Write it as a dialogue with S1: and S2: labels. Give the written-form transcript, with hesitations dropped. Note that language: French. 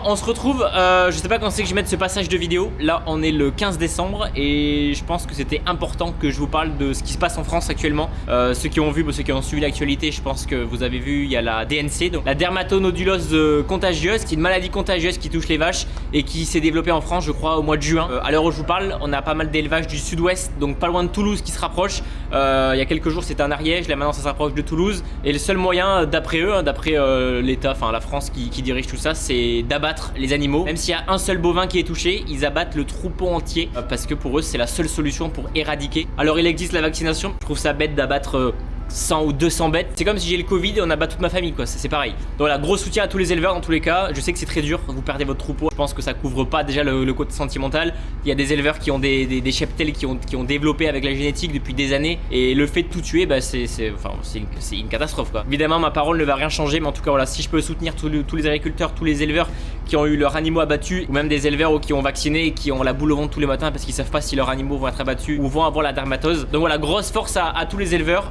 S1: on se retrouve, je sais pas quand c'est que je vais mettre ce passage de vidéo. Là on est le 15 décembre et je pense que c'était important que je vous parle de ce qui se passe en France actuellement. Ceux qui ont vu, ceux qui ont suivi l'actualité, je pense que vous avez vu, il y a la DNC, donc la dermatonodulose contagieuse, qui est une maladie contagieuse qui touche les vaches et qui s'est développée en France je crois au mois de juin. À l'heure où je vous parle, on a pas mal d'élevages du sud-ouest, donc pas loin de Toulouse qui se rapproche. Il y a quelques jours c'était en Ariège, là maintenant ça se rapproche de Toulouse. Et le seul moyen d'après eux, d'après l'État, enfin la France qui dirige tout ça, c'est d'abattre les animaux. Même s'il y a un seul bovin qui est touché, ils abattent le troupeau entier parce que pour eux c'est la seule solution pour éradiquer. Alors il existe la vaccination, je trouve ça bête d'abattre 100 ou 200 bêtes. C'est comme si j'ai le Covid et on abat toute ma famille quoi, c'est pareil. Donc voilà, gros soutien à tous les éleveurs dans tous les cas. Je sais que c'est très dur, vous perdez votre troupeau. Je pense que ça couvre pas déjà le côté sentimental. Il y a des éleveurs qui ont des cheptels qui ont développé avec la génétique depuis des années. Et le fait de tout tuer, bah c'est une catastrophe quoi. Évidemment ma parole ne va rien changer, mais en tout cas voilà, si je peux soutenir tous les agriculteurs, tous les éleveurs qui ont eu leurs animaux abattus, ou même des éleveurs qui ont vacciné et qui ont la boule au ventre tous les matins parce qu'ils savent pas si leurs animaux vont être abattus ou vont avoir la dermatose. Donc voilà, grosse force à tous les éleveurs.